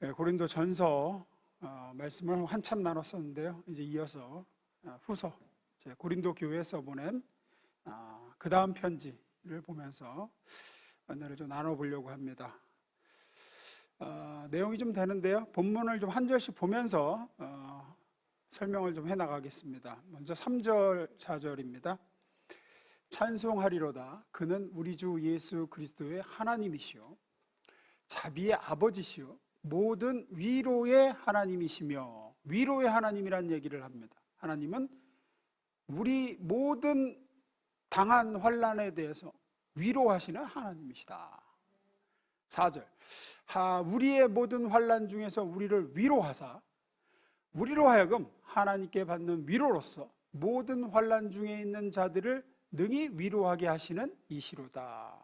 고린도 전서 말씀을 한참 나눴었는데요. 이제 이어서 후서 고린도 교회에 써보낸 그 다음 편지를 보면서 오늘을 좀 나눠보려고 합니다. 내용이 좀 되는데요. 본문을 좀 한 절씩 보면서 설명을 좀 해나가겠습니다. 먼저 3절, 4절입니다. 찬송하리로다. 그는 우리 주 예수 그리스도의 하나님이시요 자비의 아버지시요 모든 위로의 하나님이시며, 위로의 하나님이란 얘기를 합니다. 하나님은 우리 모든 당한 환난에 대해서 위로하시는 하나님이시다. 4절, 우리의 모든 환난 중에서 우리를 위로하사 우리로 하여금 하나님께 받는 위로로서 모든 환난 중에 있는 자들을 능히 위로하게 하시는 이시로다.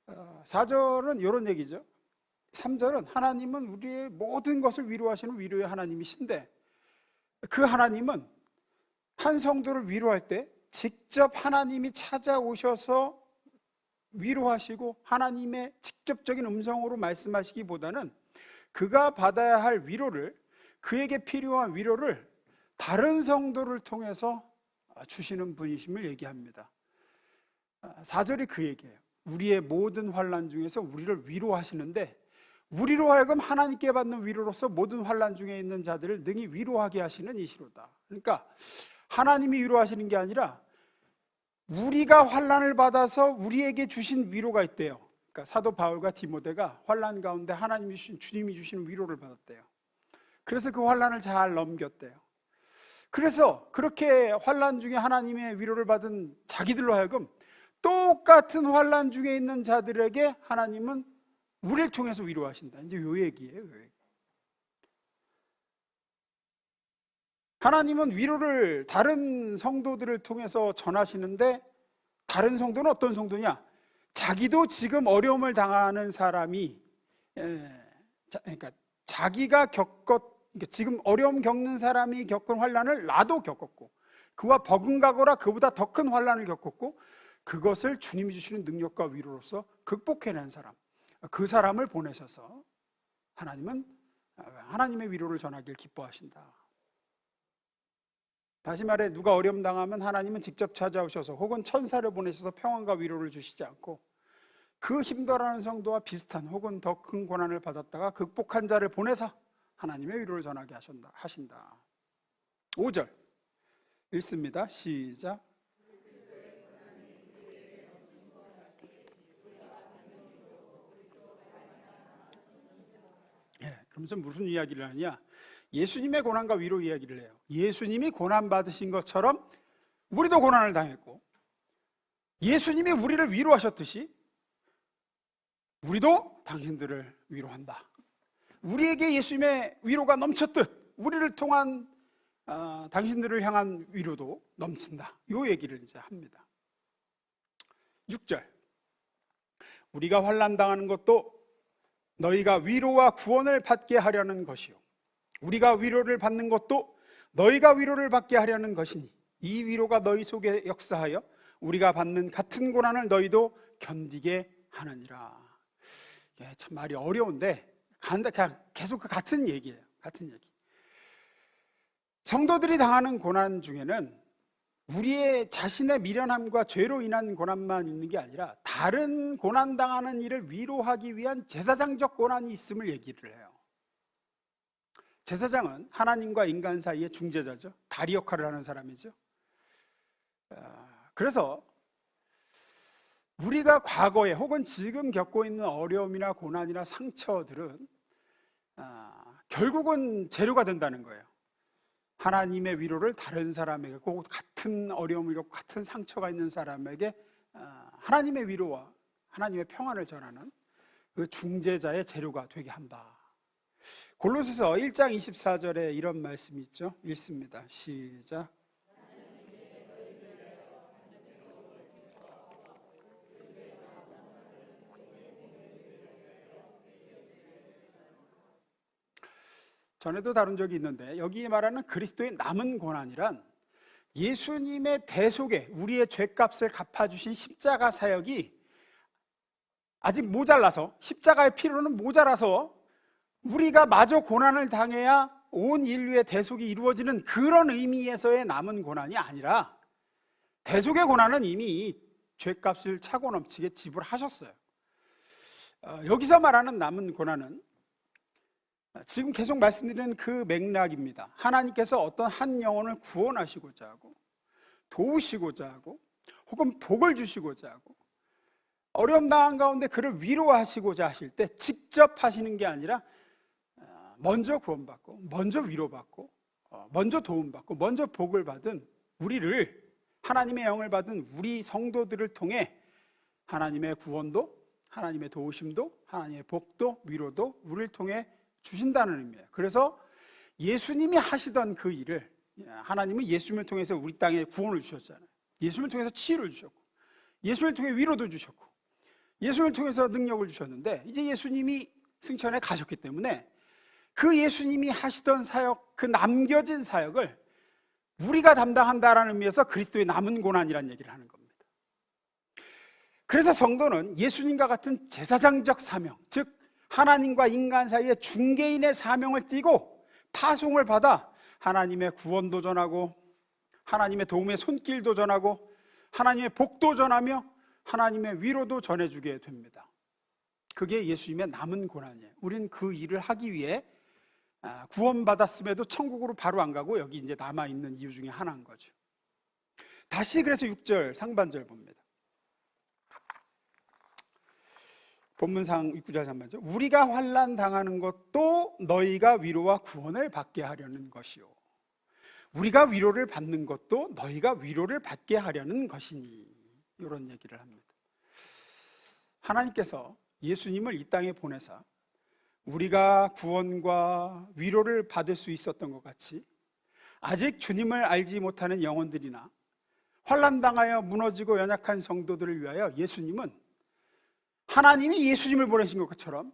4절은 이런 얘기죠. 3절은 하나님은 우리의 모든 것을 위로하시는 위로의 하나님이신데, 그 하나님은 한 성도를 위로할 때 직접 하나님이 찾아오셔서 위로하시고 하나님의 직접적인 음성으로 말씀하시기보다는 그가 받아야 할 위로를, 그에게 필요한 위로를 다른 성도를 통해서 주시는 분이심을 얘기합니다. 4절이 그 얘기예요. 우리의 모든 환난 중에서 우리를 위로하시는데, 우리로 하여금 하나님께 받는 위로로서 모든 환난 중에 있는 자들을 능히 위로하게 하시는 이시로다. 그러니까 하나님이 위로하시는 게 아니라 우리가 환난을 받아서 우리에게 주신 위로가 있대요. 그러니까 사도 바울과 디모데가 환난 가운데 하나님이 주신, 주님이 주시는 위로를 받았대요. 그래서 그 환난을 잘 넘겼대요. 그래서 그렇게 환난 중에 하나님의 위로를 받은 자기들로 하여금 똑같은 환난 중에 있는 자들에게 하나님은 우리를 통해서 위로하신다. 이제 요 얘기예요. 요 얘기. 하나님은 위로를 다른 성도들을 통해서 전하시는데, 다른 성도는 어떤 성도냐? 자기도 지금 어려움을 당하는 사람이, 그러니까 자기가 지금 어려움 겪는 사람이 겪은 환난을 나도 겪었고, 그와 버금가거나 그보다 더 큰 환난을 겪었고, 그것을 주님이 주시는 능력과 위로로서 극복해낸 사람, 그 사람을 보내셔서 하나님은 하나님의 위로를 전하길 기뻐하신다. 다시 말해, 누가 어려움 당하면 하나님은 직접 찾아오셔서 혹은 천사를 보내셔서 평안과 위로를 주시지 않고, 그 힘들어하는 성도와 비슷한 혹은 더 큰 고난을 받았다가 극복한 자를 보내서 하나님의 위로를 전하게 하신다. 5절 읽습니다. 시작. 그러면서 무슨 이야기를 하냐? 예수님의 고난과 위로 이야기를 해요. 예수님이 고난 받으신 것처럼 우리도 고난을 당했고, 예수님이 우리를 위로하셨듯이 우리도 당신들을 위로한다. 우리에게 예수님의 위로가 넘쳤듯 우리를 통한 당신들을 향한 위로도 넘친다. 이 얘기를 이제 합니다. 6절, 우리가 환난 당하는 것도 너희가 위로와 구원을 받게 하려는 것이요, 우리가 위로를 받는 것도 너희가 위로를 받게 하려는 것이니 이 위로가 너희 속에 역사하여 우리가 받는 같은 고난을 너희도 견디게 하느니라. 참 말이 어려운데 그냥 계속 그 같은 얘기예요. 같은 얘기. 성도들이 당하는 고난 중에는 우리의 자신의 미련함과 죄로 인한 고난만 있는 게 아니라 다른 고난당하는 이를 위로하기 위한 제사장적 고난이 있음을 얘기를 해요. 제사장은 하나님과 인간 사이의 중재자죠. 다리 역할을 하는 사람이죠. 그래서 우리가 과거에 혹은 지금 겪고 있는 어려움이나 고난이나 상처들은 결국은 재료가 된다는 거예요. 하나님의 위로를 다른 사람에게, 꼭 같은 어려움을 겪고 같은 상처가 있는 사람에게 하나님의 위로와 하나님의 평안을 전하는 그 중재자의 재료가 되게 한다. 골로새서 1장 24절에 이런 말씀이 있죠. 읽습니다. 시작. 전에도 다룬 적이 있는데, 여기 말하는 그리스도의 남은 고난이란 예수님의 대속에 우리의 죄값을 갚아주신 십자가 사역이 아직 모자라서, 십자가의 피로는 모자라서 우리가 마저 고난을 당해야 온 인류의 대속이 이루어지는 그런 의미에서의 남은 고난이 아니라, 대속의 고난은 이미 죄값을 차고 넘치게 지불하셨어요. 여기서 말하는 남은 고난은 지금 계속 말씀드리는 그 맥락입니다. 하나님께서 어떤 한 영혼을 구원하시고자 하고, 도우시고자 하고, 혹은 복을 주시고자 하고, 어려움 당한 가운데 그를 위로하시고자 하실 때 직접 하시는 게 아니라 먼저 구원받고, 먼저 위로받고, 먼저 도움받고, 먼저 복을 받은 우리를, 하나님의 영을 받은 우리 성도들을 통해 하나님의 구원도, 하나님의 도우심도, 하나님의 복도, 위로도 우리를 통해 주신다는 의미예요. 그래서 예수님이 하시던 그 일을, 하나님은 예수님을 통해서 우리 땅에 구원을 주셨잖아요. 예수님을 통해서 치유를 주셨고, 예수님을 통해 위로도 주셨고, 예수님을 통해서 능력을 주셨는데, 이제 예수님이 승천에 가셨기 때문에 그 예수님이 하시던 사역, 그 남겨진 사역을 우리가 담당한다라는 의미에서 그리스도의 남은 고난이라는 얘기를 하는 겁니다. 그래서 성도는 예수님과 같은 제사장적 사명, 즉 하나님과 인간 사이의 중개인의 사명을 띠고 파송을 받아 하나님의 구원도 전하고, 하나님의 도움의 손길도 전하고, 하나님의 복도 전하며 하나님의 위로도 전해주게 됩니다. 그게 예수님의 남은 고난이에요. 우린 그 일을 하기 위해 구원받았음에도 천국으로 바로 안 가고 여기 이제 남아있는 이유 중에 하나인 거죠. 다시 그래서 6절 상반절 봅니다. 본문상 6절 상반절. 우리가 환난 당하는 것도 너희가 위로와 구원을 받게 하려는 것이요, 우리가 위로를 받는 것도 너희가 위로를 받게 하려는 것이니, 이런 얘기를 합니다. 하나님께서 예수님을 이 땅에 보내사 우리가 구원과 위로를 받을 수 있었던 것 같이, 아직 주님을 알지 못하는 영혼들이나 환난당하여 무너지고 연약한 성도들을 위하여 예수님은, 하나님이 예수님을 보내신 것처럼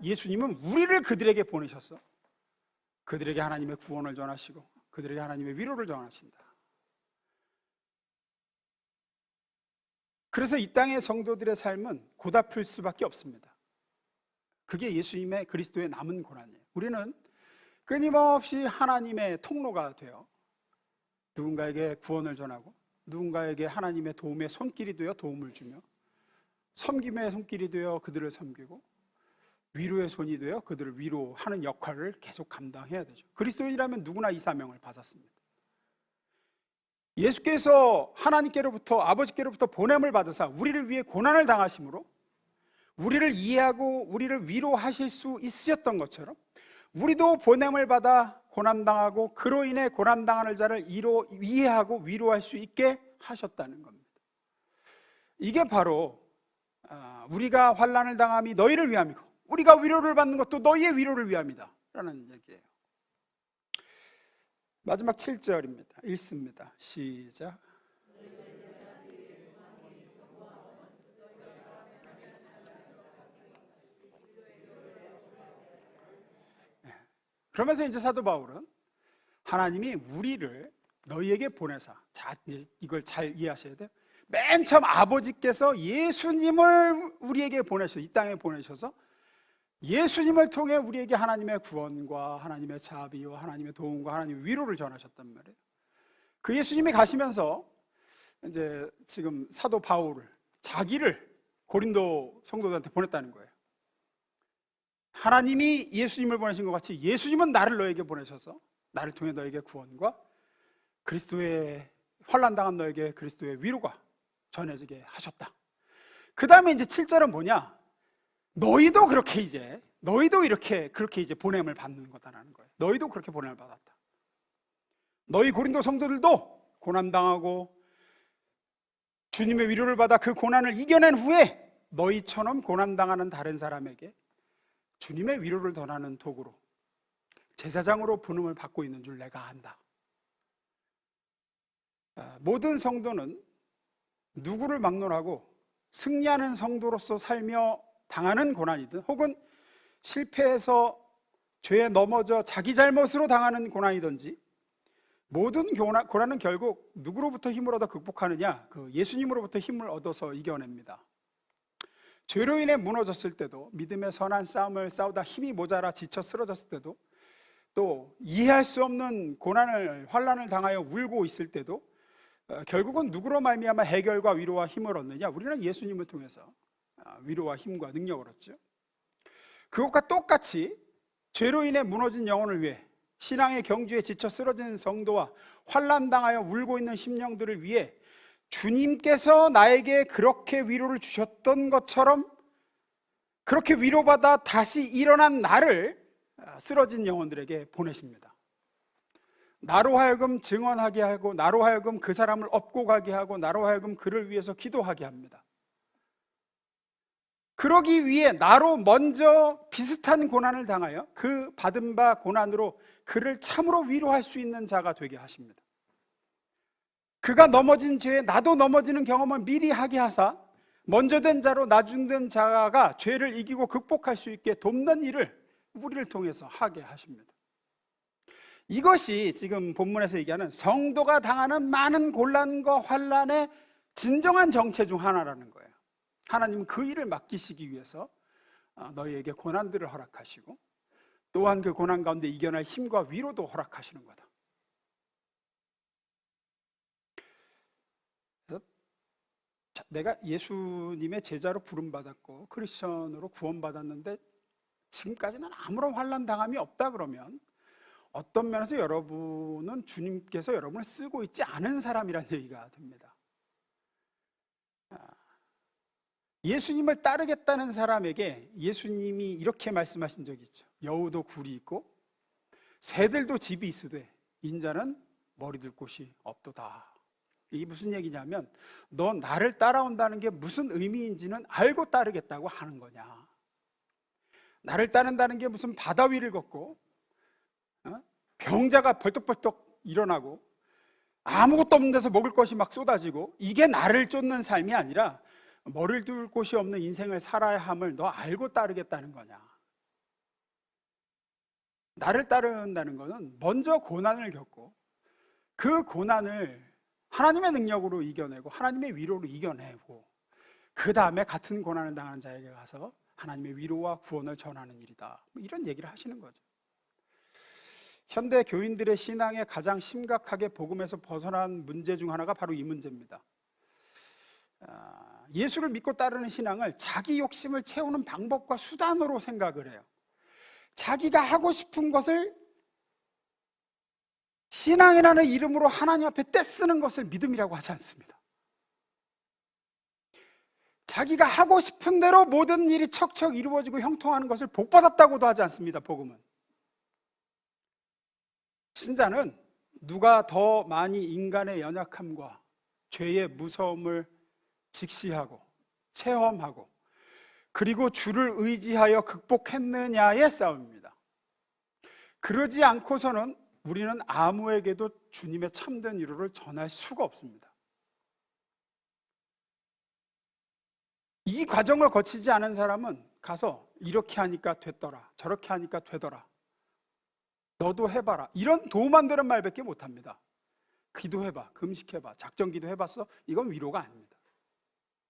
예수님은 우리를 그들에게 보내셔서 그들에게 하나님의 구원을 전하시고 그들에게 하나님의 위로를 전하신다. 그래서 이 땅의 성도들의 삶은 고달플 수밖에 없습니다. 그게 예수님의, 그리스도의 남은 고난이에요. 우리는 끊임없이 하나님의 통로가 되어 누군가에게 구원을 전하고, 누군가에게 하나님의 도움의 손길이 되어 도움을 주며, 섬김의 손길이 되어 그들을 섬기고, 위로의 손이 되어 그들을 위로하는 역할을 계속 감당해야 되죠. 그리스도인이라면 누구나 이 사명을 받았습니다. 예수께서 하나님께로부터, 아버지께로부터 보냄을 받으사 우리를 위해 고난을 당하심으로 우리를 이해하고 우리를 위로하실 수 있으셨던 것처럼, 우리도 보냄을 받아 고난당하고 그로 인해 고난당하는 자를 이해하고 위로할 수 있게 하셨다는 겁니다. 이게 바로 우리가 환난을 당함이 너희를 위함이고 우리가 위로를 받는 것도 너희의 위로를 위함이다 라는 얘기예요. 마지막 7절입니다. 읽습니다. 시작. 그러면서 이제 사도 바울은 하나님이 우리를 너희에게 보내사, 자, 이걸 잘 이해하셔야 돼요. 맨 처음 아버지께서 예수님을 우리에게 보내셔서, 이 땅에 보내셔서 예수님을 통해 우리에게 하나님의 구원과 하나님의 자비와 하나님의 도움과 하나님의 위로를 전하셨단 말이에요. 그 예수님이 가시면서 이제 지금 사도 바울을, 자기를 고린도 성도들한테 보냈다는 거예요. 하나님이 예수님을 보내신 것 같이 예수님은 나를 너에게 보내셔서 나를 통해 너에게 구원과 그리스도의 환난당한 너에게 그리스도의 위로가 전해지게 하셨다. 그 다음에 이제 7절은 뭐냐? 너희도 그렇게 이제, 너희도 그렇게 이제 보냄을 받는 거다라는 거예요. 너희도 그렇게 보냄을 받았다. 너희 고린도 성도들도 고난당하고 주님의 위로를 받아 그 고난을 이겨낸 후에 너희처럼 고난당하는 다른 사람에게 주님의 위로를 전하는 도구로, 제사장으로 부름을 받고 있는 줄 내가 안다. 모든 성도는 누구를 막론하고 승리하는 성도로서 살며 당하는 고난이든, 혹은 실패해서 죄에 넘어져 자기 잘못으로 당하는 고난이든지, 모든 고난은 결국 누구로부터 힘을 얻어 극복하느냐? 그 예수님으로부터 힘을 얻어서 이겨냅니다. 죄로 인해 무너졌을 때도, 믿음의 선한 싸움을 싸우다 힘이 모자라 지쳐 쓰러졌을 때도, 또 이해할 수 없는 고난을, 환난을 당하여 울고 있을 때도 결국은 누구로 말미암아 해결과 위로와 힘을 얻느냐? 우리는 예수님을 통해서 위로와 힘과 능력을 얻죠. 그것과 똑같이 죄로 인해 무너진 영혼을 위해, 신앙의 경주에 지쳐 쓰러진 성도와 환난 당하여 울고 있는 심령들을 위해 주님께서 나에게 그렇게 위로를 주셨던 것처럼 그렇게 위로받아 다시 일어난 나를 쓰러진 영혼들에게 보내십니다. 나로 하여금 증언하게 하고, 나로 하여금 그 사람을 업고 가게 하고, 나로 하여금 그를 위해서 기도하게 합니다. 그러기 위해 나로 먼저 비슷한 고난을 당하여 그 받은 바 고난으로 그를 참으로 위로할 수 있는 자가 되게 하십니다. 그가 넘어진 죄에 나도 넘어지는 경험을 미리 하게 하사 먼저 된 자로 나중 된 자가 죄를 이기고 극복할 수 있게 돕는 일을 우리를 통해서 하게 하십니다. 이것이 지금 본문에서 얘기하는 성도가 당하는 많은 곤란과 환난의 진정한 정체 중 하나라는 거예요. 하나님은 그 일을 맡기시기 위해서 너희에게 고난들을 허락하시고, 또한 그 고난 가운데 이겨낼 힘과 위로도 허락하시는 거다. 그래서 내가 예수님의 제자로 부름받았고 크리스천으로 구원받았는데 지금까지는 아무런 환난 당함이 없다 그러면 어떤 면에서 여러분은 주님께서 여러분을 쓰고 있지 않은 사람이라는 얘기가 됩니다. 예수님을 따르겠다는 사람에게 예수님이 이렇게 말씀하신 적이 있죠. 여우도 굴이 있고 새들도 집이 있으되 인자는 머리 둘 곳이 없도다. 이게 무슨 얘기냐면, 너 나를 따라온다는 게 무슨 의미인지는 알고 따르겠다고 하는 거냐. 나를 따른다는 게 무슨 바다 위를 걷고 병자가 벌떡벌떡 일어나고 아무것도 없는 데서 먹을 것이 막 쏟아지고, 이게 나를 쫓는 삶이 아니라 머리를 둘 곳이 없는 인생을 살아야 함을 너 알고 따르겠다는 거냐. 나를 따른다는 것은 먼저 고난을 겪고 그 고난을 하나님의 능력으로 이겨내고 하나님의 위로로 이겨내고, 그 다음에 같은 고난을 당하는 자에게 가서 하나님의 위로와 구원을 전하는 일이다, 이런 얘기를 하시는 거죠. 현대 교인들의 신앙에 가장 심각하게 복음에서 벗어난 문제 중 하나가 바로 이 문제입니다. 예수를 믿고 따르는 신앙을 자기 욕심을 채우는 방법과 수단으로 생각을 해요. 자기가 하고 싶은 것을 신앙이라는 이름으로 하나님 앞에 떼쓰는 것을 믿음이라고 하지 않습니다. 자기가 하고 싶은 대로 모든 일이 척척 이루어지고 형통하는 것을 복받았다고도 하지 않습니다. 복음은, 신자는 누가 더 많이 인간의 연약함과 죄의 무서움을 직시하고 체험하고 그리고 주를 의지하여 극복했느냐의 싸움입니다. 그러지 않고서는 우리는 아무에게도 주님의 참된 위로를 전할 수가 없습니다. 이 과정을 거치지 않은 사람은 가서 이렇게 하니까 됐더라, 저렇게 하니까 되더라, 너도 해봐라, 이런 도움 안 되는 말밖에 못합니다. 기도해봐, 금식해봐, 작정기도 해봤어? 이건 위로가 아닙니다.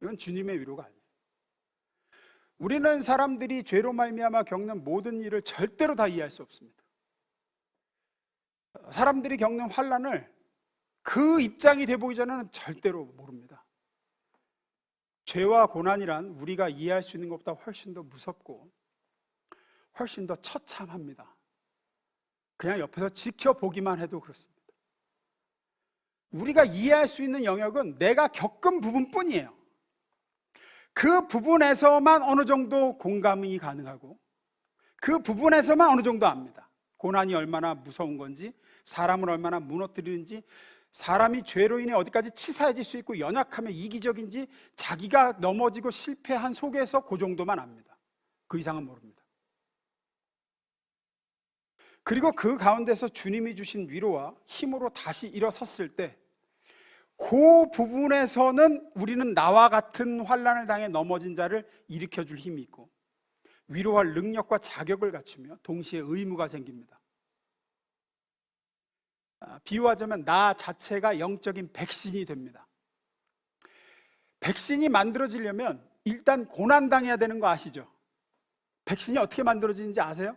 이건 주님의 위로가 아니에요. 우리는 사람들이 죄로 말미암아 겪는 모든 일을 절대로 다 이해할 수 없습니다. 사람들이 겪는 환난을 그 입장이 돼보기 전에는 절대로 모릅니다. 죄와 고난이란 우리가 이해할 수 있는 것보다 훨씬 더 무섭고 훨씬 더 처참합니다. 그냥 옆에서 지켜보기만 해도 그렇습니다. 우리가 이해할 수 있는 영역은 내가 겪은 부분뿐이에요. 그 부분에서만 어느 정도 공감이 가능하고 그 부분에서만 어느 정도 압니다. 고난이 얼마나 무서운 건지, 사람을 얼마나 무너뜨리는지, 사람이 죄로 인해 어디까지 치사해질 수 있고 연약하면 이기적인지, 자기가 넘어지고 실패한 속에서 그 정도만 압니다. 그 이상은 모릅니다. 그리고 그 가운데서 주님이 주신 위로와 힘으로 다시 일어섰을 때 그 부분에서는 우리는 나와 같은 환난을 당해 넘어진 자를 일으켜줄 힘이 있고 위로할 능력과 자격을 갖추며 동시에 의무가 생깁니다. 비유하자면 나 자체가 영적인 백신이 됩니다. 백신이 만들어지려면 일단 고난당해야 되는 거 아시죠? 백신이 어떻게 만들어지는지 아세요?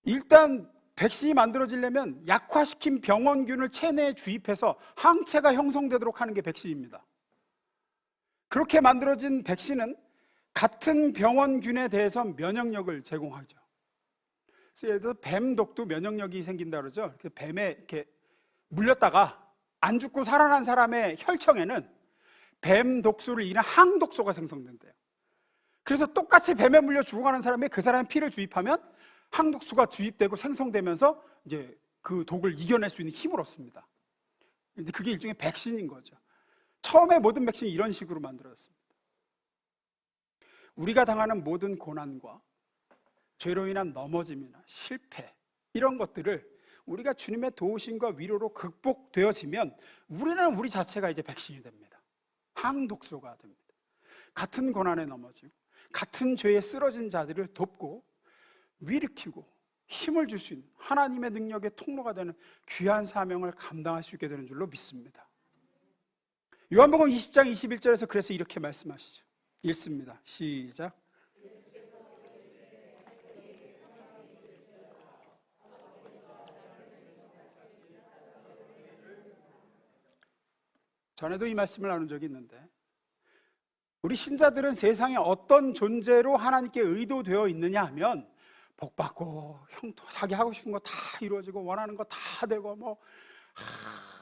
일단 백신이 만들어지려면 약화시킨 병원균을 체내에 주입해서 항체가 형성되도록 하는 게 백신입니다. 그렇게 만들어진 백신은 같은 병원균에 대해서 면역력을 제공하죠. 그래서 예를 들어 뱀독도 면역력이 생긴다 그러죠. 뱀에 이렇게 물렸다가 안 죽고 살아난 사람의 혈청에는 뱀 독소를 일으키는 항독소가 생성된대요. 그래서 똑같이 뱀에 물려 죽어가는 사람이 그 사람의 피를 주입하면 항독소가 주입되고 생성되면서 이제 그 독을 이겨낼 수 있는 힘을 얻습니다. 이제 그게 일종의 백신인 거죠. 처음에 모든 백신이 이런 식으로 만들어졌습니다. 우리가 당하는 모든 고난과 죄로 인한 넘어짐이나 실패 이런 것들을 우리가 주님의 도우심과 위로로 극복되어지면 우리는 우리 자체가 이제 백신이 됩니다. 항독소가 됩니다. 같은 고난에 넘어지고 같은 죄에 쓰러진 자들을 돕고 일으키고 힘을 줄 수 있는 하나님의 능력의 통로가 되는 귀한 사명을 감당할 수 있게 되는 줄로 믿습니다. 요한복음 20장 21절에서 그래서 이렇게 말씀하시죠. 읽습니다. 시작. 전에도 이 말씀을 나눈 적이 있는데 우리 신자들은 세상에 어떤 존재로 하나님께 의도되어 있느냐 하면 복받고 형통 자기 하고 싶은 거 다 이루어지고 원하는 거 다 되고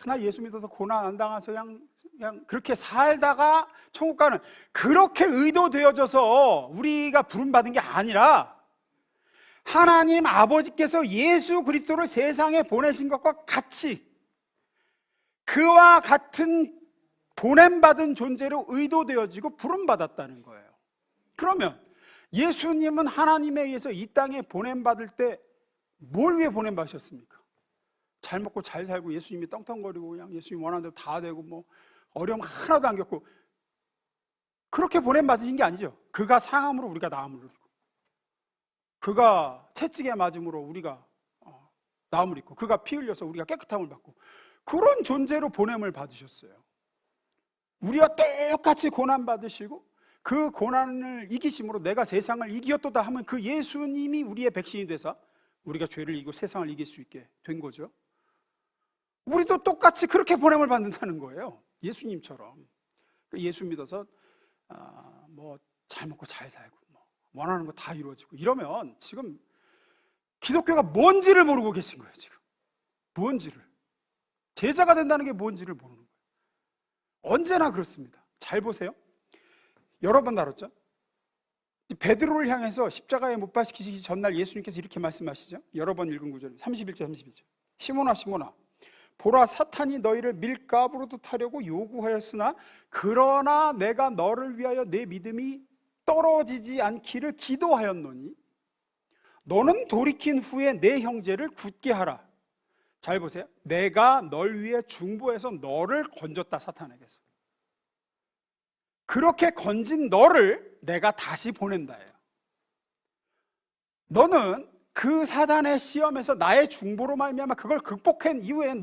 나 예수 믿어서 고난 안 당해서 그냥 그렇게 살다가 천국 가는 그렇게 의도되어져서 우리가 부름받은 게 아니라 하나님 아버지께서 예수 그리스도를 세상에 보내신 것과 같이 그와 같은 보냄받은 존재로 의도되어지고 부름받았다는 거예요. 그러면 예수님은 하나님에 의해서 이 땅에 보냄받을 때 뭘 위해 보냄받으셨습니까? 잘 먹고 잘 살고 예수님이 떵떵거리고 그냥 예수님 원하는 대로 다 되고 뭐 어려움 하나도 안 겪고 그렇게 보냄받으신 게 아니죠. 그가 상함으로 우리가 나음을 입고 그가 채찍에 맞음으로 우리가 나음을 입고 그가 피 흘려서 우리가 깨끗함을 받고 그런 존재로 보냄을 받으셨어요. 우리와 똑같이 고난받으시고 그 고난을 이기심으로 내가 세상을 이기었도다 하면 그 예수님이 우리의 백신이 되사 우리가 죄를 이기고 세상을 이길 수 있게 된 거죠. 우리도 똑같이 그렇게 보냄을 받는다는 거예요. 예수님처럼. 예수 믿어서 뭐 잘 먹고 잘 살고 뭐 원하는 거 다 이루어지고 이러면 지금 기독교가 뭔지를 모르고 계신 거예요. 지금 뭔지를 제자가 된다는 게 뭔지를 모르는 거예요. 언제나 그렇습니다. 잘 보세요. 여러 번 다뤘죠. 베드로를 향해서 십자가에 못 박히시기 전날 예수님께서 이렇게 말씀하시죠. 여러 번 읽은 구절 31절 32절. 시몬아 시몬아 보라 사탄이 너희를 밀가부로도 타려고 요구하였으나 그러나 내가 너를 위하여 내 믿음이 떨어지지 않기를 기도하였노니 너는 돌이킨 후에 내 형제를 굳게 하라. 잘 보세요. 내가 널 위해 중보해서 너를 건졌다. 사탄에게서 그렇게 건진 너를 내가 다시 보낸다예요. 너는 그 사단의 시험에서 나의 중보로 말미암아 그걸 극복한 이후에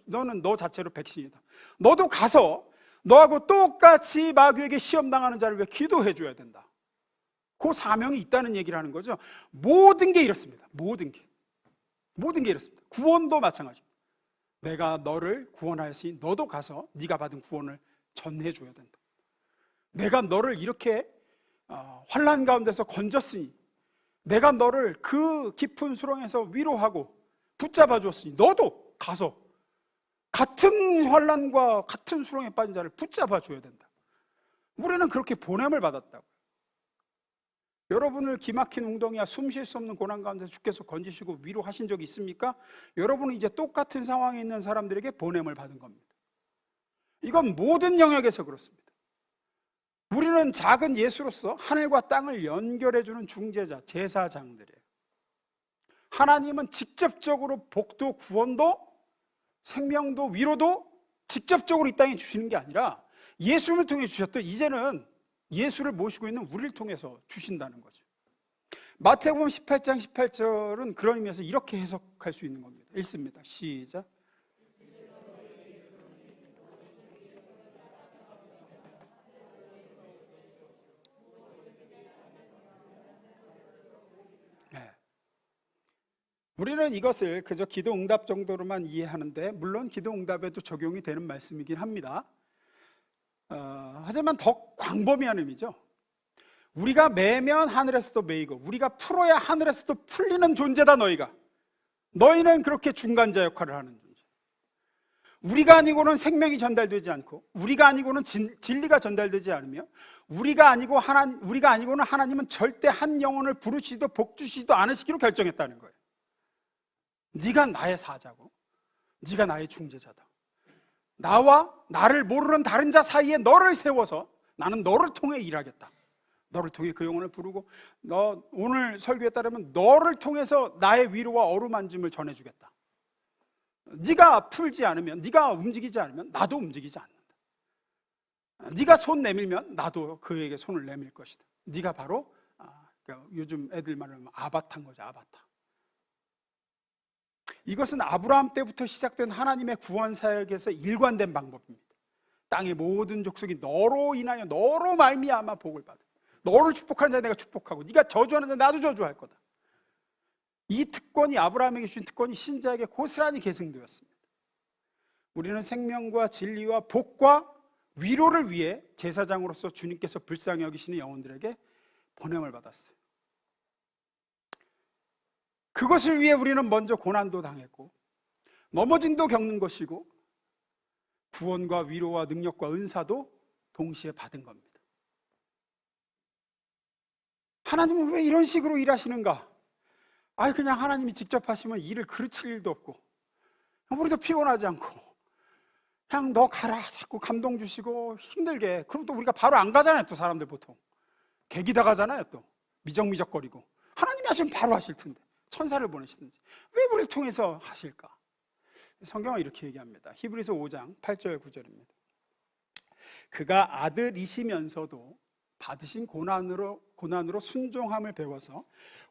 너는 너 자체로 백신이다. 너도 가서 너하고 똑같이 마귀에게 시험당하는 자를 위해 기도해 줘야 된다. 그 사명이 있다는 얘기를 하는 거죠. 모든 게 이렇습니다. 모든 게 이렇습니다. 구원도 마찬가지입니다. 내가 너를 구원하였으니 너도 가서 네가 받은 구원을 전해 줘야 된다. 내가 너를 이렇게 환난 가운데서 건졌으니 내가 너를 그 깊은 수렁에서 위로하고 붙잡아 주었으니 너도 가서 같은 환난과 같은 수렁에 빠진 자를 붙잡아 줘야 된다. 우리는 그렇게 보냄을 받았다고. 여러분을 기막힌 웅덩이와 숨 쉴 수 없는 고난 가운데서 주께서 건지시고 위로하신 적이 있습니까? 여러분은 이제 똑같은 상황에 있는 사람들에게 보냄을 받은 겁니다. 이건 모든 영역에서 그렇습니다. 우리는 작은 예수로서 하늘과 땅을 연결해주는 중재자, 제사장들이에요. 하나님은 직접적으로 복도, 구원도, 생명도, 위로도 직접적으로 이 땅에 주시는 게 아니라 예수를 통해 주셨던 이제는 예수를 모시고 있는 우리를 통해서 주신다는 거죠. 마태복음 18장 18절은 그런 의미에서 이렇게 해석할 수 있는 겁니다. 읽습니다. 시작. 우리는 이것을 그저 기도 응답 정도로만 이해하는데, 물론 기도 응답에도 적용이 되는 말씀이긴 합니다. 하지만 더 광범위한 의미죠. 우리가 매면 하늘에서도 매이고 우리가 풀어야 하늘에서도 풀리는 존재다. 너희는 그렇게 중간자 역할을 하는 존재. 우리가 아니고는 생명이 전달되지 않고, 우리가 아니고는 진리가 전달되지 않으며, 우리가 아니고는 하나님은 절대 한 영혼을 부르시지도 복주시지도 않으시기로 결정했다는 거예요. 네가 나의 사자고 네가 나의 중재자다. 나와 나를 모르는 다른 자 사이에 너를 세워서 나는 너를 통해 일하겠다. 너를 통해 그 영혼을 부르고, 너 오늘 설교에 따르면 너를 통해서 나의 위로와 어루만짐을 전해주겠다. 네가 풀지 않으면, 네가 움직이지 않으면 나도 움직이지 않는다. 네가 손 내밀면 나도 그에게 손을 내밀 것이다. 네가 바로 요즘 애들 말하면 아바타인 거죠. 아바타. 이것은 아브라함 때부터 시작된 하나님의 구원 사역에서 일관된 방법입니다. 땅의 모든 족속이 너로 인하여 너로 말미암아 복을 받아. 너를 축복하는 자 내가 축복하고, 네가 저주하는 자 나도 저주할 거다. 이 특권이, 아브라함에게 주신 특권이 신자에게 고스란히 계승되었습니다. 우리는 생명과 진리와 복과 위로를 위해 제사장으로서 주님께서 불쌍히 여기시는 영혼들에게 보냄을 받았어요. 그것을 위해 우리는 먼저 고난도 당했고 넘어짐도 겪는 것이고, 구원과 위로와 능력과 은사도 동시에 받은 겁니다. 하나님은 왜 이런 식으로 일하시는가? 그냥 하나님이 직접 하시면 일을 그르칠 일도 없고, 우리도 피곤하지 않고, 그냥 너 가라 자꾸 감동 주시고 힘들게. 그럼 또 우리가 바로 안 가잖아요. 또 사람들 보통 개기다 가잖아요. 또 미적미적거리고. 하나님이 하시면 바로 하실 텐데, 천사를 보내시든지 왜 우리를 통해서 하실까? 성경은 이렇게 얘기합니다. 히브리서 5장 8절 9절입니다. 그가 아들이시면서도 받으신 고난으로 순종함을 배워서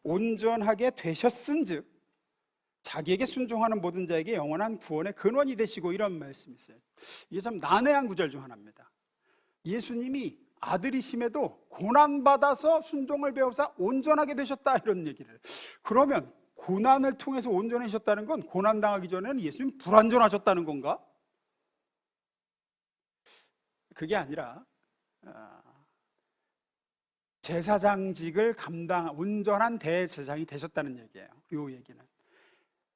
온전하게 되셨은즉 자기에게 순종하는 모든 자에게 영원한 구원의 근원이 되시고, 이런 말씀이 있어요. 이게 참 난해한 구절 중 하나입니다. 예수님이 아들이심에도 고난받아서 순종을 배워서 온전하게 되셨다, 이런 얘기를. 그러면 고난을 통해서 온전해지셨다는 건 고난당하기 전에는 예수님 불완전하셨다는 건가? 그게 아니라 제사장직을 온전한 대제사장이 되셨다는 얘기예요. 이 얘기는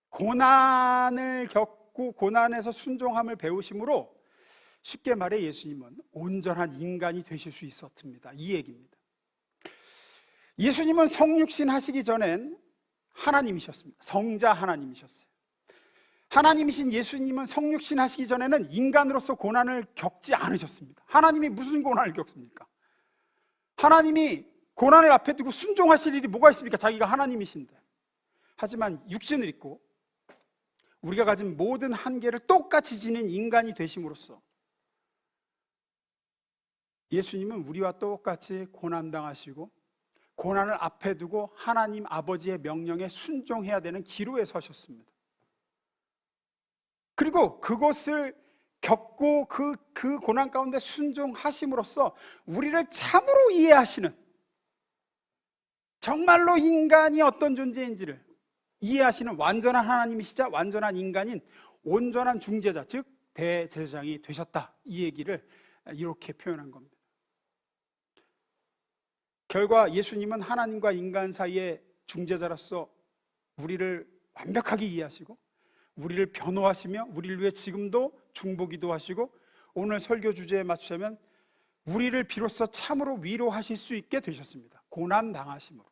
고난을 겪고 고난에서 순종함을 배우심으로, 쉽게 말해 예수님은 온전한 인간이 되실 수 있었습니다. 이 얘기입니다. 예수님은 성육신 하시기 전엔 하나님이셨습니다. 성자 하나님이셨어요. 하나님이신 예수님은 성육신 하시기 전에는 인간으로서 고난을 겪지 않으셨습니다. 하나님이 무슨 고난을 겪습니까? 하나님이 고난을 앞에 두고 순종하실 일이 뭐가 있습니까? 자기가 하나님이신데. 하지만 육신을 입고 우리가 가진 모든 한계를 똑같이 지닌 인간이 되심으로써 예수님은 우리와 똑같이 고난당하시고 고난을 앞에 두고 하나님 아버지의 명령에 순종해야 되는 기로에 서셨습니다. 그리고 그것을 겪고 그 고난 가운데 순종하심으로써 우리를 참으로 이해하시는, 정말로 인간이 어떤 존재인지를 이해하시는 완전한 하나님이시자 완전한 인간인 온전한 중재자, 즉 대제사장이 되셨다, 이 얘기를 이렇게 표현한 겁니다. 결과 예수님은 하나님과 인간 사이의 중재자로서 우리를 완벽하게 이해하시고 우리를 변호하시며 우리를 위해 지금도 중보기도 하시고, 오늘 설교 주제에 맞추자면 우리를 비로소 참으로 위로하실 수 있게 되셨습니다. 고난 당하심으로.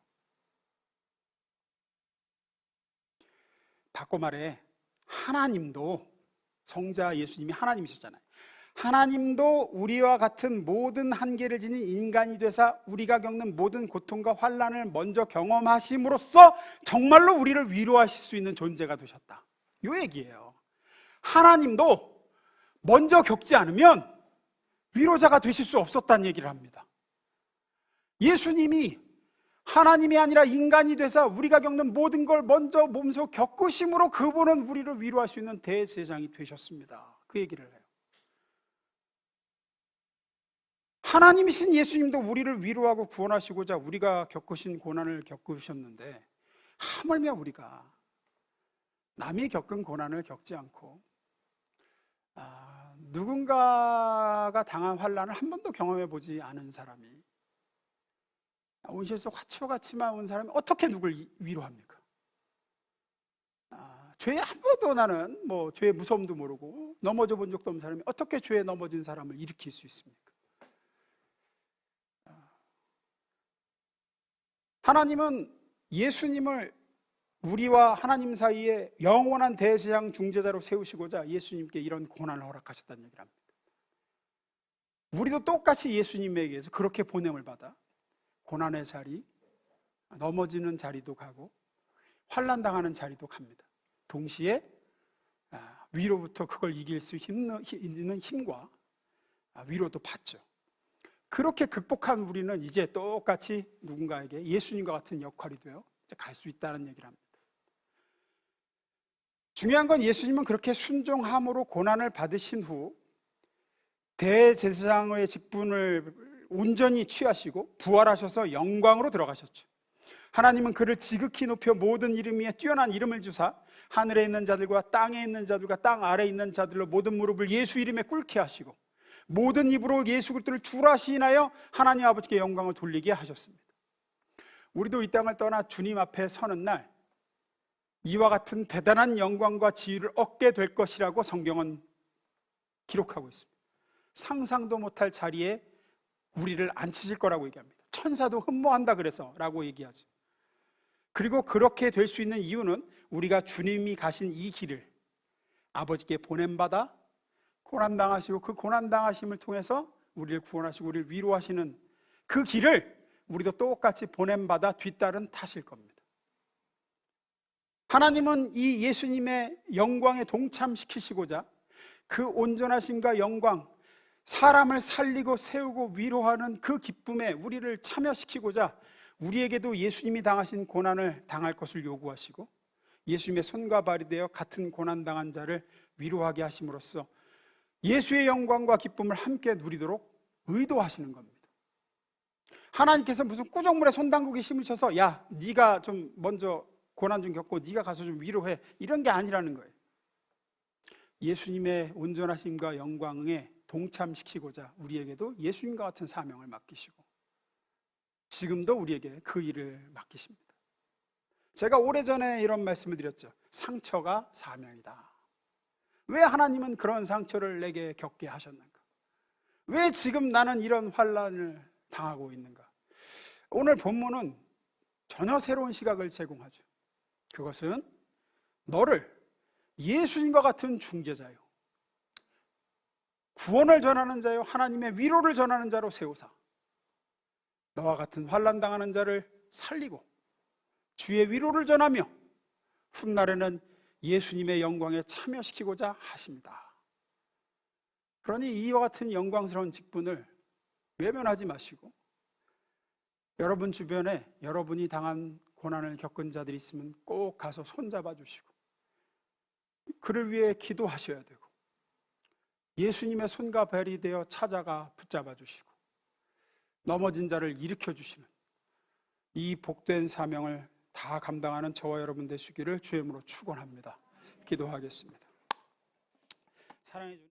바꿔 말해 하나님도, 성자 예수님이 하나님이셨잖아요. 하나님도 우리와 같은 모든 한계를 지닌 인간이 되사 우리가 겪는 모든 고통과 환난을 먼저 경험하심으로써 정말로 우리를 위로하실 수 있는 존재가 되셨다, 이 얘기예요. 하나님도 먼저 겪지 않으면 위로자가 되실 수 없었다는 얘기를 합니다. 예수님이 하나님이 아니라 인간이 되사 우리가 겪는 모든 걸 먼저 몸소 겪으심으로 그분은 우리를 위로할 수 있는 대제사장이 되셨습니다. 그 얘기를 해요. 하나님이신 예수님도 우리를 위로하고 구원하시고자 우리가 겪으신 고난을 겪으셨는데, 하물며 우리가 남이 겪은 고난을 겪지 않고 누군가가 당한 환난을 한 번도 경험해 보지 않은 사람이 온실 속 화초같이만 온 사람이 어떻게 누굴 위로합니까? 죄에 한 번도 나는 죄의 무서움도 모르고 넘어져 본 적도 없는 사람이 어떻게 죄에 넘어진 사람을 일으킬 수 있습니까? 하나님은 예수님을 우리와 하나님 사이에 영원한 대제사장 중재자로 세우시고자 예수님께 이런 고난을 허락하셨다는 얘기를 합니다. 우리도 똑같이 예수님에게서 그렇게 보냄을 받아 고난의 자리, 넘어지는 자리도 가고 환난 당하는 자리도 갑니다. 동시에 위로부터 그걸 이길 수 있는 힘과 위로도 받죠. 그렇게 극복한 우리는 이제 똑같이 누군가에게 예수님과 같은 역할이 되어 갈 수 있다는 얘기를 합니다. 중요한 건 예수님은 그렇게 순종함으로 고난을 받으신 후 대제사장의 직분을 온전히 취하시고 부활하셔서 영광으로 들어가셨죠. 하나님은 그를 지극히 높여 모든 이름 위에 뛰어난 이름을 주사 하늘에 있는 자들과 땅에 있는 자들과 땅 아래에 있는 자들로 모든 무릎을 예수 이름에 꿇게 하시고 모든 입으로 예수 그리스도를 주라 시인하여 하나님 아버지께 영광을 돌리게 하셨습니다. 우리도 이 땅을 떠나 주님 앞에 서는 날 이와 같은 대단한 영광과 지위를 얻게 될 것이라고 성경은 기록하고 있습니다. 상상도 못할 자리에 우리를 앉히실 거라고 얘기합니다. 천사도 흠모한다 그래서 라고 얘기하죠. 그리고 그렇게 될 수 있는 이유는 우리가 주님이 가신 이 길을 아버지께 보냄받아 고난당하시고 그 고난당하심을 통해서 우리를 구원하시고 우리를 위로하시는 그 길을 우리도 똑같이 보냄받아 뒤따른 탓일 겁니다. 하나님은 이 예수님의 영광에 동참시키시고자 그 온전하심과 영광, 사람을 살리고 세우고 위로하는 그 기쁨에 우리를 참여시키고자 우리에게도 예수님이 당하신 고난을 당할 것을 요구하시고 예수님의 손과 발이 되어 같은 고난당한 자를 위로하게 하심으로써 예수의 영광과 기쁨을 함께 누리도록 의도하시는 겁니다. 하나님께서 무슨 꾸정물에 손 담그기 심으셔서 야, 네가 좀 먼저 고난 좀 겪고 네가 가서 좀 위로해, 이런 게 아니라는 거예요. 예수님의 온전하심과 영광에 동참시키고자 우리에게도 예수님과 같은 사명을 맡기시고 지금도 우리에게 그 일을 맡기십니다. 제가 오래전에 이런 말씀을 드렸죠. 상처가 사명이다. 왜 하나님은 그런 상처를 내게 겪게 하셨는가? 왜 지금 나는 이런 환난을 당하고 있는가? 오늘 본문은 전혀 새로운 시각을 제공하죠. 그것은 너를 예수님과 같은 중재자요, 구원을 전하는 자요, 하나님의 위로를 전하는 자로 세우사 너와 같은 환난 당하는 자를 살리고 주의 위로를 전하며 훗날에는 예수님의 영광에 참여시키고자 하십니다. 그러니 이와 같은 영광스러운 직분을 외면하지 마시고 여러분 주변에 여러분이 당한 고난을 겪은 자들이 있으면 꼭 가서 손잡아 주시고 그를 위해 기도하셔야 되고 예수님의 손과 발이 되어 찾아가 붙잡아 주시고 넘어진 자를 일으켜 주시는 이 복된 사명을 다 감당하는 저와 여러분 되시기를 주의 이름으로 축원합니다. 기도하겠습니다. 사랑해 주님.